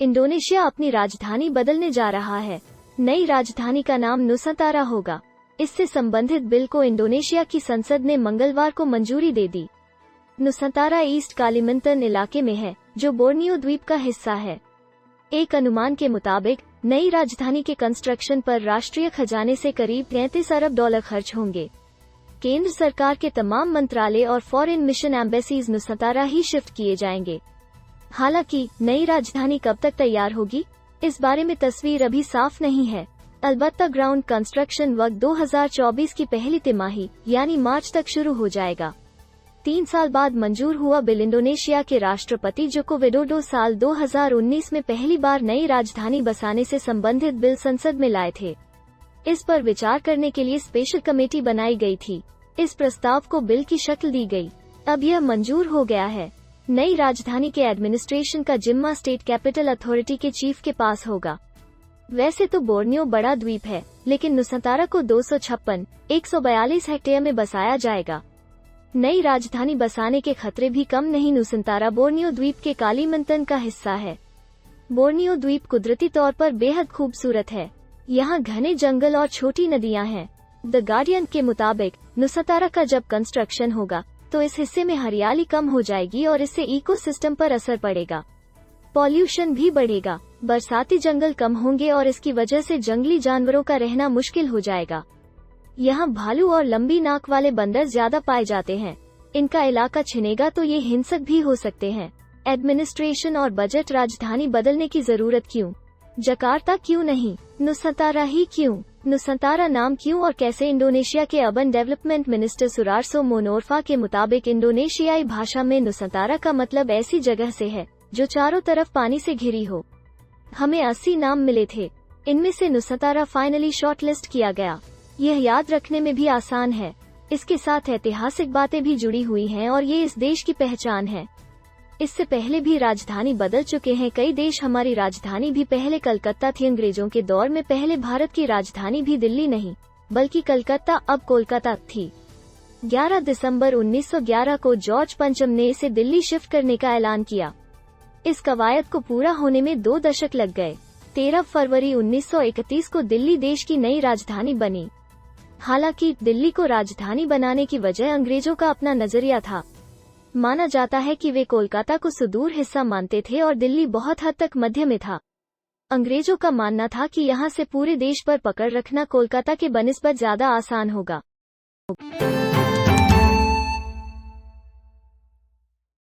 Indonesia अपनी राजधानी बदलने जा रहा है। नई राजधानी का नाम नुसंतारा होगा। इससे संबंधित बिल को इंडोनेशिया की संसद ने मंगलवार को मंजूरी दे दी। नुसंतारा ईस्ट कालिमंतन इलाके में है, जो बोर्नियो द्वीप का हिस्सा है। एक अनुमान के मुताबिक नई राजधानी के कंस्ट्रक्शन पर राष्ट्रीय खजाने से करीब 33 अरब डॉलर खर्च होंगे। केंद्र सरकार के तमाम मंत्रालय और फॉरेन मिशन एम्बेसीज नुसंतारा ही शिफ्ट किए जाएंगे। हालांकि नई राजधानी कब तक तैयार होगी, इस बारे में तस्वीर अभी साफ नहीं है। अलबत्ता ग्राउंड कंस्ट्रक्शन वक्त 2024 की पहली तिमाही यानी मार्च तक शुरू हो जाएगा। 3 साल बाद मंजूर हुआ बिल इंडोनेशिया के राष्ट्रपति जोको विडोडो साल 2019 में पहली बार नई राजधानी बसाने से संबंधित बिल संसद में लाए थे। इस पर विचार करने के लिए स्पेशल कमेटी बनाई गई थी। इस प्रस्ताव को बिल की शक्ल दी गई। अब यह मंजूर हो गया है। नई राजधानी के एडमिनिस्ट्रेशन का जिम्मा स्टेट कैपिटल अथॉरिटी के चीफ के पास होगा। वैसे तो बोर्नियो बड़ा द्वीप है, लेकिन नुसंतारा को 142 हेक्टेयर में बसाया जाएगा। नई राजधानी बसाने के खतरे भी कम नहीं। नुसंतारा बोर्नियो द्वीप के कालीमंतन का हिस्सा है। बोर्नियो द्वीप कुदरती तौर पर बेहद खूबसूरत है। यहाँ घने जंगल और छोटी नदियाँ हैं। द गार्डियन के मुताबिक नुसंतारा का जब कंस्ट्रक्शन होगा तो इस हिस्से में हरियाली कम हो जाएगी और इससे इकोसिस्टम पर असर पड़ेगा। पॉल्यूशन भी बढ़ेगा, बरसाती जंगल कम होंगे और इसकी वजह से जंगली जानवरों का रहना मुश्किल हो जाएगा। यहाँ भालू और लंबी नाक वाले बंदर ज्यादा पाए जाते हैं। इनका इलाका छिनेगा तो ये हिंसक भी हो सकते हैं। एडमिनिस्ट्रेशन और बजट राजधानी बदलने की जरूरत क्यों? जकार्ता क्यों नहीं? नुसंतारा ही क्यों? नुसंतारा नाम क्यों और कैसे? इंडोनेशिया के अर्बन डेवलपमेंट मिनिस्टर सुरार्सो मोनोर्फा के मुताबिक इंडोनेशियाई भाषा में नुसंतारा का मतलब ऐसी जगह से है जो चारों तरफ पानी से घिरी हो। हमें 80 नाम मिले थे, इनमें से नुसंतारा फाइनली शॉर्टलिस्ट किया गया। यह याद रखने में भी आसान है। इसके साथ ऐतिहासिक बातें भी जुड़ी हुई हैं और ये इस देश की पहचान है। इससे पहले भी राजधानी बदल चुके हैं कई देश। हमारी राजधानी भी पहले कलकत्ता थी। अंग्रेजों के दौर में पहले भारत की राजधानी भी दिल्ली नहीं बल्कि कलकत्ता, अब कोलकाता थी। 11 दिसंबर 1911 को जॉर्ज पंचम ने इसे दिल्ली शिफ्ट करने का ऐलान किया। इस कवायद को पूरा होने में 2 दशक लग गए। 13 फरवरी 1931 को दिल्ली देश की नई राजधानी बनी। हालांकि दिल्ली को राजधानी बनाने की वजह अंग्रेजों का अपना नजरिया था। माना जाता है कि वे कोलकाता को सुदूर हिस्सा मानते थे और दिल्ली बहुत हद तक मध्य में था। अंग्रेजों का मानना था कि यहाँ से पूरे देश पर पकड़ रखना कोलकाता के बनिस्बत ज्यादा आसान होगा।